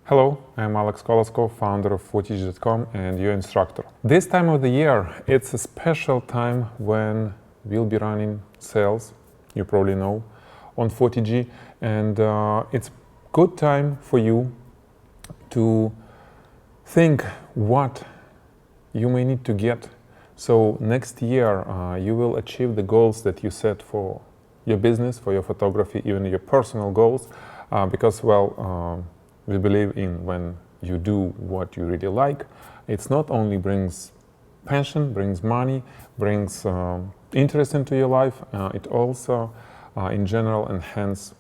Hello, I'm Alex Koloskov, founder of Photigy.com and your instructor. This time of the year, it's a special time when we'll be running sales, you probably know, on Photigy, and it's good time for you to think what you may need to get. So next year, you will achieve the goals that you set for your business, for your photography, even your personal goals, because, we believe in when you do what you really like, it's not only brings passion, brings money, brings interest into your life, it also, in general, enhance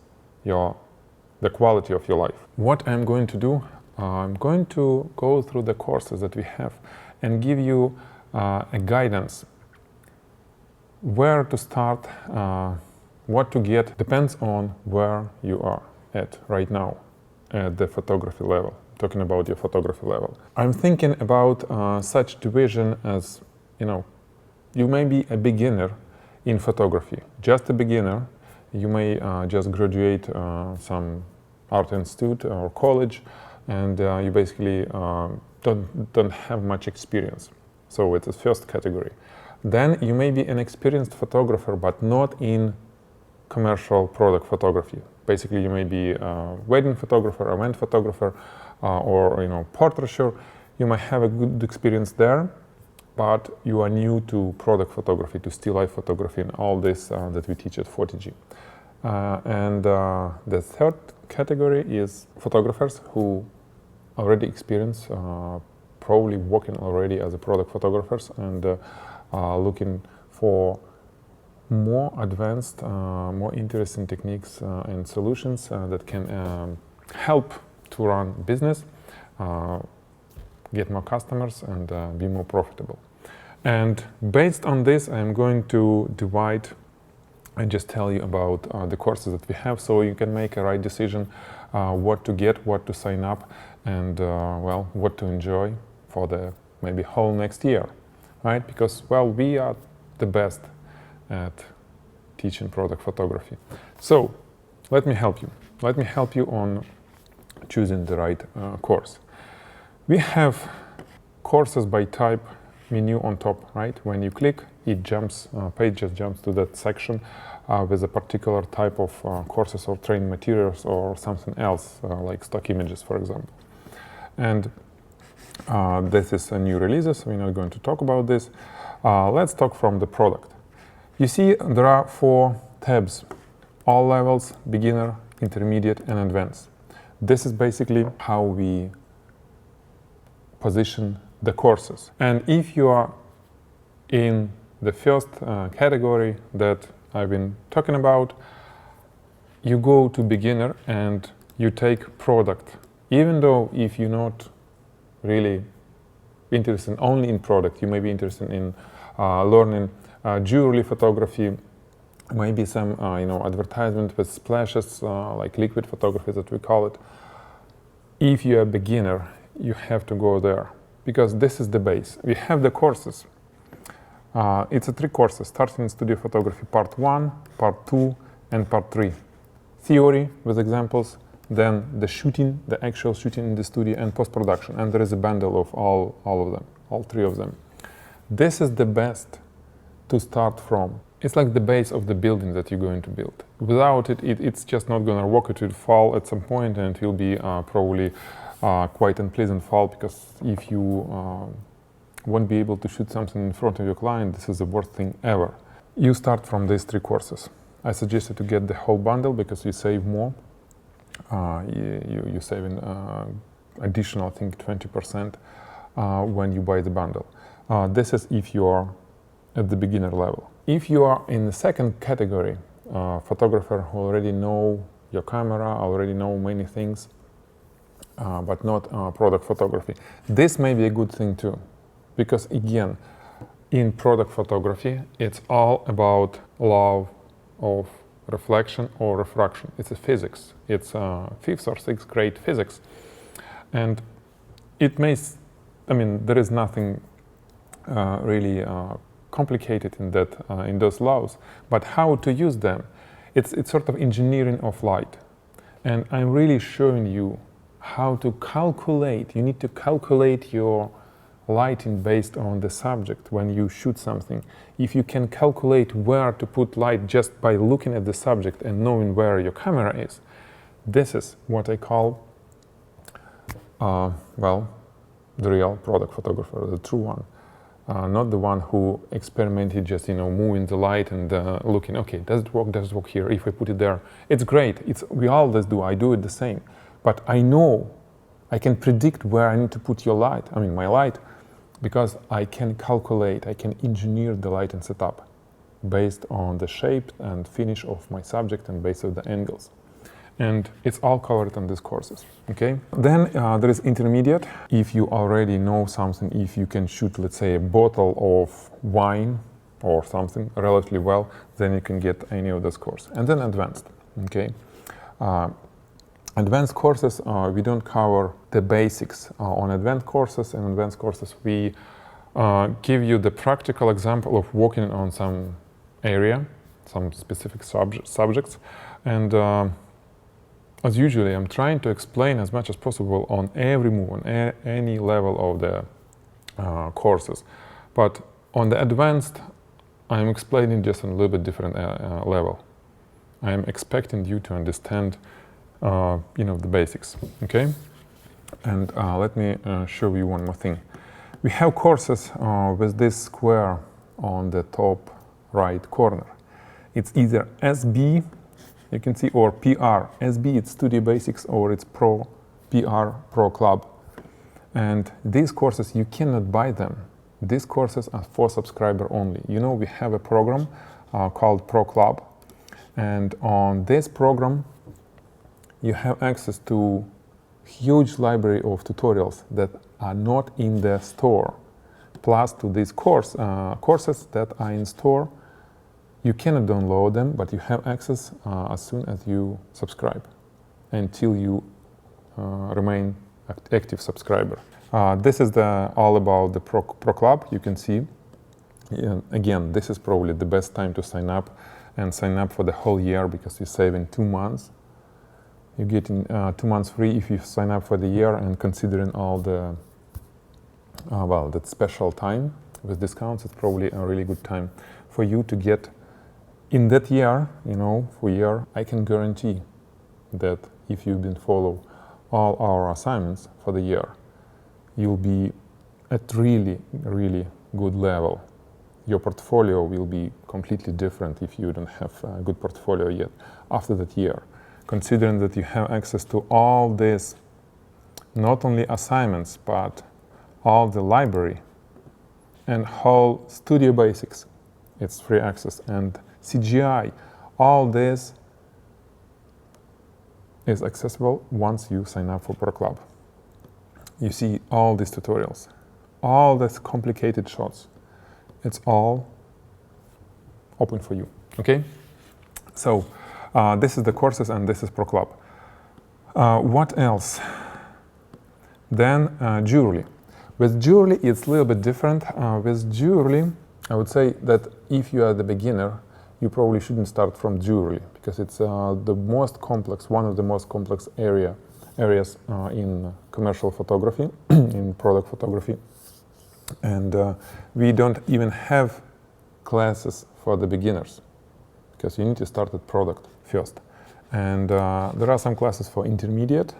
the quality of your life. What I'm going to do, I'm going to go through the courses that we have and give you a guidance where to start, what to get, depends on where you are at right now at the photography level, talking about your photography level. I'm thinking about such division as, you may be a beginner in photography, just a beginner. You may just graduate some art institute or college, and you basically don't have much experience. So it's the first category. Then you may be an experienced photographer, but not in commercial product photography. Basically, you may be a wedding photographer, event photographer, or portraiture. You might have a good experience there, but you are new to product photography, to still life photography, and all this that we teach at Photigy. And the third category is photographers who already experience, probably working already as a product photographers and looking for more advanced, more interesting techniques and solutions that can help to run business, get more customers, and be more profitable. And based on this, I'm going to divide and just tell you about the courses that we have, so you can make a right decision what to get, what to sign up, and what to enjoy for the maybe whole next year, right? Because we are the best at teaching product photography. So let me help you. Let me help you on choosing the right course. We have courses by type menu on top, right? When you click, it jumps, page just jumps to that section with a particular type of courses or training materials or something else, like stock images, for example. And this is a new release, so we're not going to talk about this. Let's talk from the product. You see, there are 4 tabs: all levels, beginner, intermediate, and advanced. This is basically how we position the courses. And if you are in the first category that I've been talking about, you go to beginner and you take product. Even though if you're not really interested only in product, you may be interested in learning jewelry photography, maybe some advertisement with splashes, like liquid photography that we call it. If you're a beginner, you have to go there because this is the base. We have the courses. It's 3 courses: starting in studio photography part 1, part 2, and part 3. Theory with examples, then the shooting, the actual shooting in the studio, and post-production. And there is a bundle of all of them, all 3 of them. This is the best to start from. It's like the base of the building that you're going to build. Without it, it's just not going to work. It will fall at some point, and it will be probably quite unpleasant fall, because if you won't be able to shoot something in front of your client, this is the worst thing ever. You start from these 3 courses. I suggest you to get the whole bundle because you save more. You save an additional, I think, 20% when you buy the bundle. This is if you are at the beginner level. If you are in the second category, photographer who already know your camera, already know many things, but not product photography, this may be a good thing too. Because again, in product photography, it's all about law of reflection or refraction. It's a physics. It's 5th or 6th grade physics. And it may, there is nothing really complicated in that in those laws, but how to use them, it's sort of engineering of light. And I'm really showing you how to calculate. You need to calculate your lighting based on the subject when you shoot something. If you can calculate where to put light just by looking at the subject and knowing where your camera is, this is what I call, well, the real product photographer, the true one. Not the one who experimented just, moving the light and looking, okay, does it work here? If I put it there, it's great. We always do. I do it the same. But I know, I can predict where I need to put my light, because I can calculate, I can engineer the light and setup based on the shape and finish of my subject and based on the angles. And it's all covered in these courses, okay? Then there is intermediate. If you already know something, if you can shoot, let's say, a bottle of wine or something relatively well, then you can get any of those courses. And then advanced, okay? Advanced courses, we don't cover the basics. On advanced courses, we give you the practical example of working on some area, some specific subjects, and as usually, I'm trying to explain as much as possible on every move, on any level of the courses. But on the advanced, I'm explaining just on a little bit different level. I'm expecting you to understand, the basics, okay? And let me show you one more thing. We have courses with this square on the top right corner. It's either SB, you can see, or PR. SB, it's Studio Basics, or it's Pro, PR, Pro Club. And these courses, you cannot buy them. These courses are for subscriber only. We have a program called Pro Club. And on this program, you have access to huge library of tutorials that are not in the store. Plus to these courses that are in store, you cannot download them, but you have access as soon as you subscribe, until you remain active subscriber. This is all about the Pro Club. You can see, again, this is probably the best time to sign up, and sign up for the whole year, because you're saving 2 months. You're getting 2 months free if you sign up for the year, and considering all the, that special time with discounts, it's probably a really good time for you to get. In that year, for a year, I can guarantee that if you've been follow all our assignments for the year, you'll be at really, really good level. Your portfolio will be completely different if you don't have a good portfolio yet after that year. Considering that you have access to all this, not only assignments, but all the library and whole Studio Basics, it's free access, and CGI, all this is accessible once you sign up for Pro Club. You see all these tutorials, all these complicated shots. It's all open for you, okay? So this is the courses, and this is Pro Club. What else? Then jewelry. With jewelry, it's a little bit different. With jewelry, I would say that if you are the beginner, you probably shouldn't start from jewelry, because it's the most complex, one of the most complex areas in commercial photography, in product photography. And we don't even have classes for the beginners, because you need to start at product first. And there are some classes for intermediate,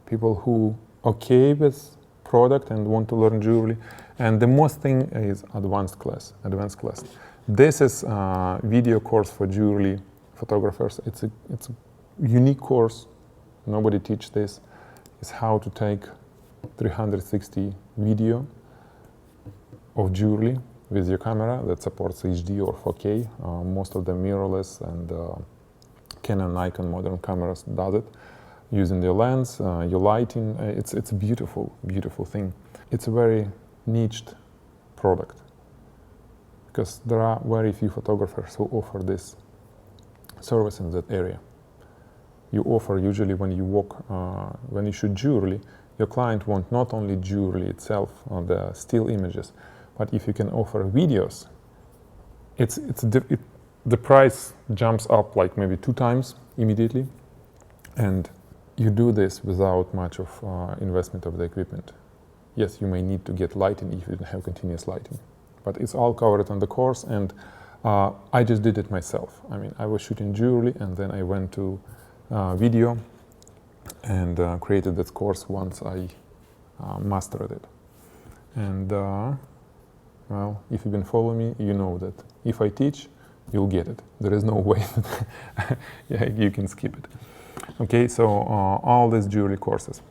people who okay with product and want to learn jewelry. And the most thing is advanced class. This is a video course for jewelry photographers. It's a unique course. Nobody teaches this. It's how to take 360 video of jewelry with your camera that supports HD or 4K. Most of the mirrorless and Canon, Nikon modern cameras does it. Using your lens, your lighting, it's a beautiful, beautiful thing. It's a very niched product, because there are very few photographers who offer this service in that area. You offer usually when you when you shoot jewelry, your client wants not only jewelry itself or the still images, but if you can offer videos, the price jumps up like maybe 2 times immediately. And you do this without much of investment of the equipment. Yes, you may need to get lighting if you don't have continuous lighting, but it's all covered on the course, and I just did it myself. I mean, I was shooting jewelry, and then I went to video and created that course once I mastered it. And well, if you've been following me, you know that if I teach, you'll get it. There is no way that yeah, you can skip it. Okay, so all these jewelry courses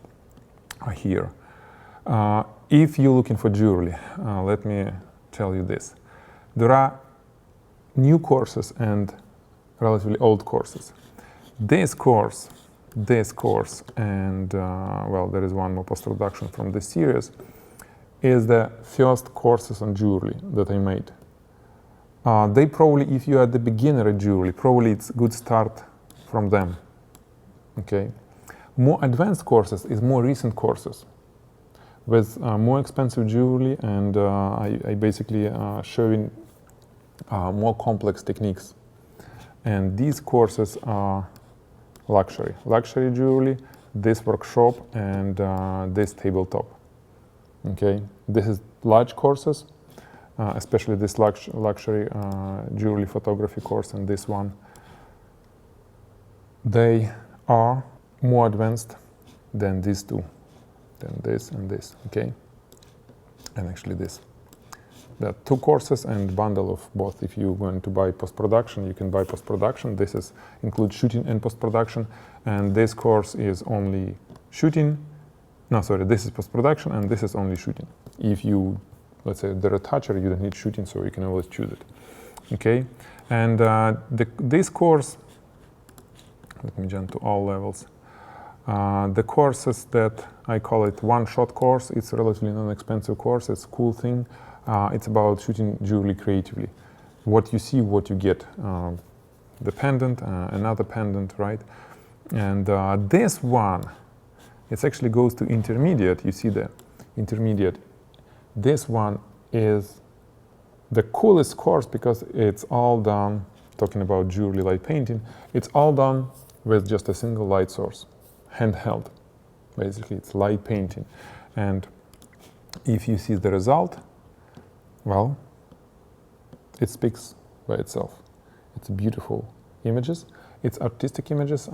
are here. If you're looking for jewelry, let me tell you this. There are new courses and relatively old courses. This course, and well, there is one more post-production from this series, is the first courses on jewelry that I made. They probably, if you are the beginner at jewelry, probably it's a good start from them. Okay, more advanced courses is more recent courses with more expensive jewelry, and I basically showing more complex techniques. And these courses are luxury jewelry, this workshop, and this tabletop. Okay, this is large courses, especially this luxury jewelry photography course and this one. They are more advanced than these two, than this and this, okay? And actually this. There are two courses and bundle of both. If you're going to buy post-production, you can buy post-production. This is includes shooting and post-production, and this course is only shooting. No, sorry, this is post-production and this is only shooting. If you, let's say, the retoucher, you don't need shooting, so you can always choose it. Okay, and this course, let me jump to all levels. The courses that I call it one-shot course, it's a relatively non-expensive course, it's a cool thing. It's about shooting jewelry creatively. What you see, what you get. The pendant, another pendant, right? And this one, it actually goes to intermediate. You see the intermediate. This one is the coolest course because it's all done, talking about jewelry light painting, it's all done with just a single light source, handheld. Basically, it's light painting. And if you see the result, well, it speaks by itself. It's beautiful images. It's artistic images,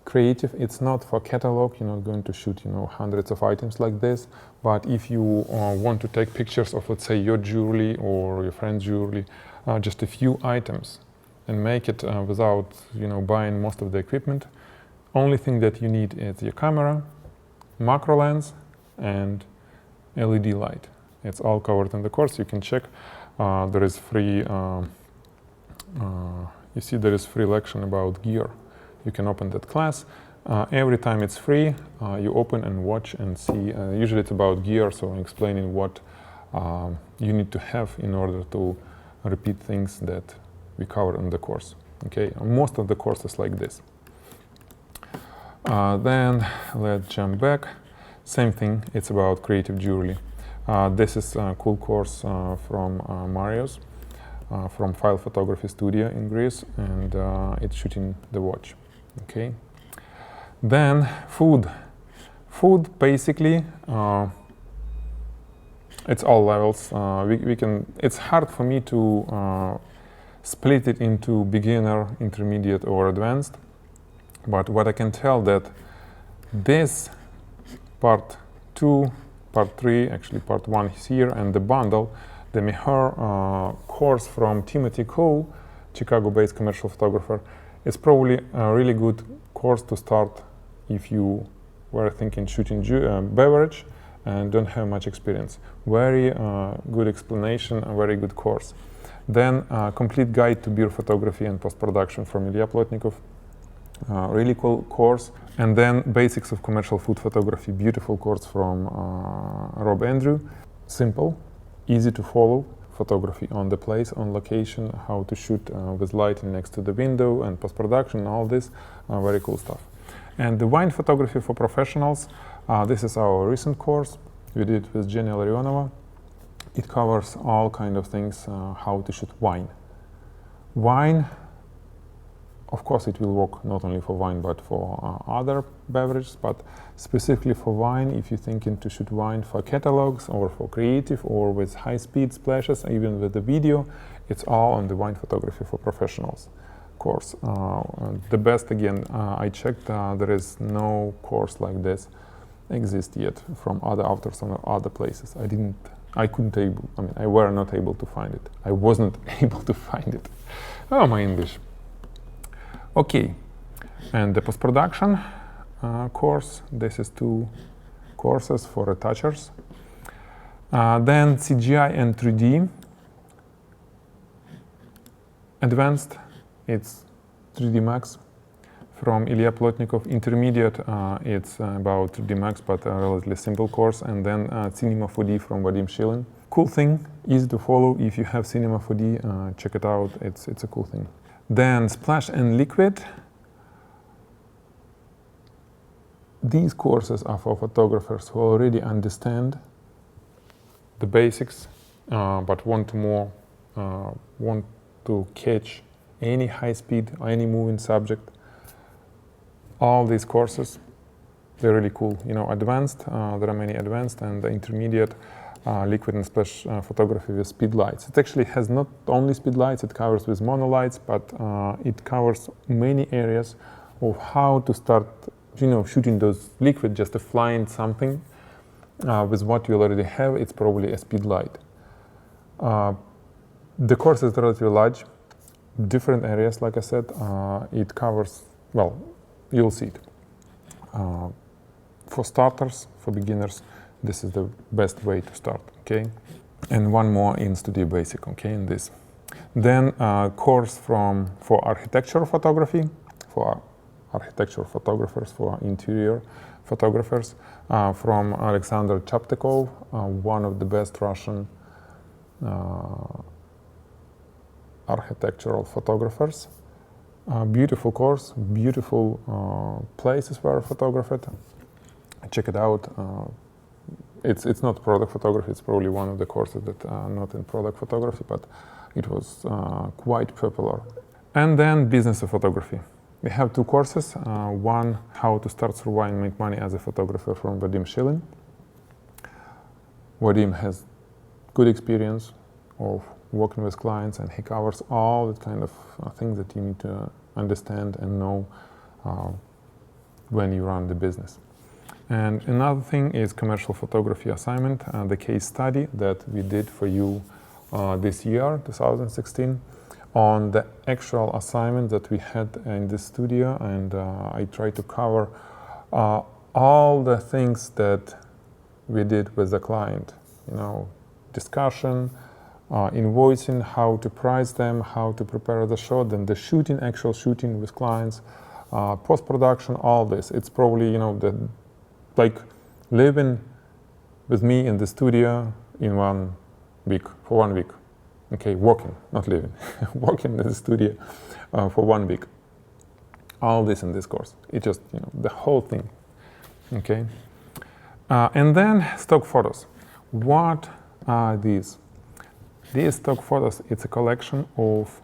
creative. It's not for catalog. You're not going to shoot, hundreds of items like this. But if you want to take pictures of, let's say, your jewelry or your friend's jewelry, just a few items, and make it without, buying most of the equipment. Only thing that you need is your camera, macro lens, and LED light. It's all covered in the course. You can check. There is free. You see, there is free lection about gear. You can open that class. Every time it's free, you open and watch and see. Usually it's about gear, so I'm explaining what you need to have in order to repeat things that we cover in the course. Okay, most of the course is like this. Then let's jump back. Same thing, it's about creative jewelry. This is a cool course from Marios, from File Photography Studio in Greece, and it's shooting the watch. Okay. Then food. Food basically, it's all levels. We can. It's hard for me to split it into beginner, intermediate, or advanced. But what I can tell that this part 2, part 3, actually part 1 is here, and the bundle, the Mehar course from Timothy Cole, Chicago-based commercial photographer, is probably a really good course to start if you were thinking shooting beverage and don't have much experience. Very good explanation, a very good course. Then complete guide to beer photography and post-production from Ilya Plotnikov. Really cool course. And then basics of commercial food photography, beautiful course from Rob Andrew. Simple, easy to follow, photography on the place, on location, how to shoot with lighting next to the window and post-production, all this, very cool stuff. And the wine photography for professionals, this is our recent course. We did it with Jenny Larionova. It covers all kind of things, how to shoot wine. Wine, Of course, it will work not only for wine, but for other beverages, but specifically for wine, if you're thinking to shoot wine for catalogs or for creative or with high-speed splashes, even with the video, it's all on the wine photography for professionals course. The best, again, I checked, there is no course like this exist yet from other authors on other places. I were not able to find it. I wasn't able to find it. Oh, my English. Okay, and the post-production course, this is 2 courses for retouchers. Then CGI and 3D. Advanced, it's 3D Max from Ilya Plotnikov. Intermediate, it's about 3D Max, but a relatively simple course. And then Cinema 4D from Vadim Shilin. Cool thing, easy to follow. If you have Cinema 4D, check it out. It's a cool thing. Then Splash and Liquid. These courses are for photographers who already understand the basics, but want to catch any high speed or any moving subject. All these courses, they're really cool. Advanced, there are many advanced, and the intermediate, liquid and splash photography with speed lights. It actually has not only speed lights, it covers with monolights, but it covers many areas of how to start, shooting those liquid, just to flying something with what you already have. It's probably a speed light. The course is relatively large, different areas, like I said. It covers, well, you'll see it. For starters, for beginners, this is the best way to start, okay? And one more in Studio Basic, okay, in this. Then course for architectural photography, for architectural photographers, for interior photographers, from Alexander Chaptekov, one of the best Russian architectural photographers. Beautiful course, beautiful places were photographed. Check it out. It's not product photography, it's probably one of the courses that are not in product photography, but it was quite popular. And then business of photography. We have 2 courses. One, how to start, survive, and make money as a photographer from Vadim Shilin. Vadim has good experience of working with clients, and he covers all the kind of things that you need to understand and know when you run the business. And another thing is commercial photography assignment, the case study that we did for you this year, 2016, on the actual assignment that we had in the studio. And I tried to cover all the things that we did with the client, discussion, invoicing, how to price them, how to prepare the shot, then the shooting, actual shooting with clients, post-production, all this. It's probably, like living with me in the studio in 1 week, for 1 week. Okay, working, not living, working in the studio for 1 week. All this in this course. It just, the whole thing. Okay. And then stock photos. What are these? These stock photos, it's a collection of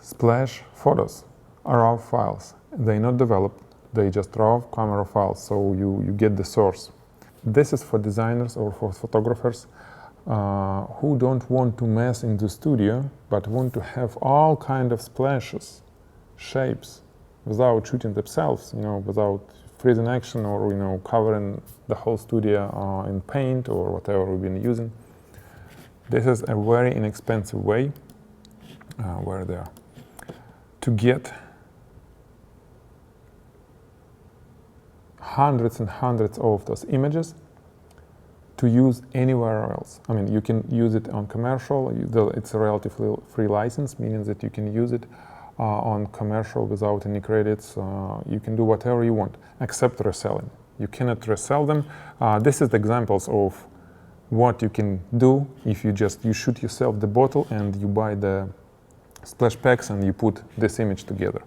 splash photos, RAW files. They're not developed, they just raw camera files, so you get the source. This is for designers or for photographers who don't want to mess in the studio, but want to have all kind of splashes, shapes, without shooting themselves, without freezing action or, covering the whole studio in paint or whatever we've been using. This is a very inexpensive way, where they are, to get hundreds and hundreds of those images to use anywhere else. I mean, you can use it on commercial. It's a relatively free license, meaning that you can use it on commercial without any credits. You can do whatever you want, except reselling. You cannot resell them. This is the examples of what you can do if you shoot yourself the bottle and you buy the splash packs and you put this image together.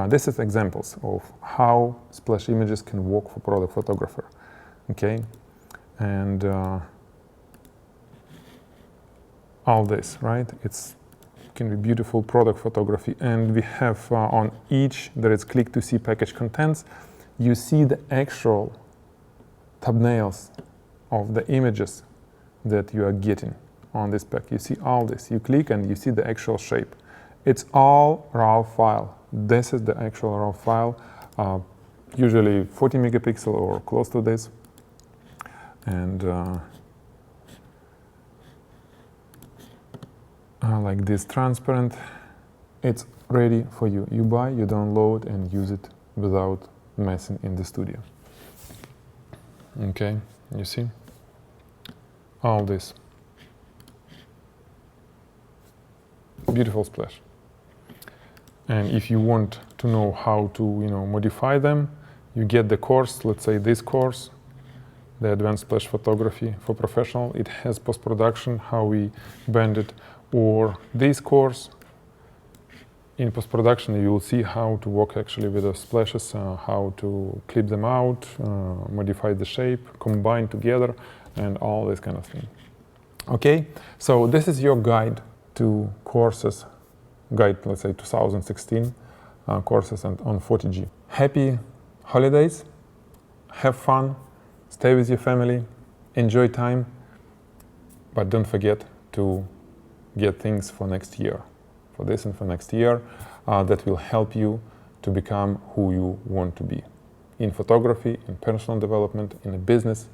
This is examples of how splash images can work for product photographer. Okay, and all this, right? It's can be beautiful product photography. And we have on each, there is click to see package contents. You see the actual thumbnails of the images that you are getting on this pack. You see all this. You click and you see the actual shape. It's all raw file. This is the actual raw file, usually 40 megapixel or close to this. And like this transparent, it's ready for you. You buy, you download, and use it without messing in the studio. Okay, you see? All this. Beautiful splash. And if you want to know how to, modify them, you get the course, let's say this course, the Advanced Splash Photography for Professional. It has post-production, how we bend it, or this course. In post-production, you will see how to work actually with the splashes, how to clip them out, modify the shape, combine together, and all this kind of thing. Okay, so this is your guide to courses, let's say 2016 courses on Photigy. Happy holidays, have fun, stay with your family, enjoy time, but don't forget to get things for next year, for this and for next year, that will help you to become who you want to be in photography, in personal development, in a business,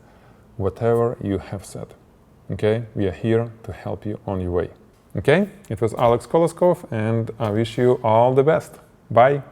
whatever you have said. Okay, we are here to help you on your way. Okay, it was Alex Koloskov, and I wish you all the best. Bye.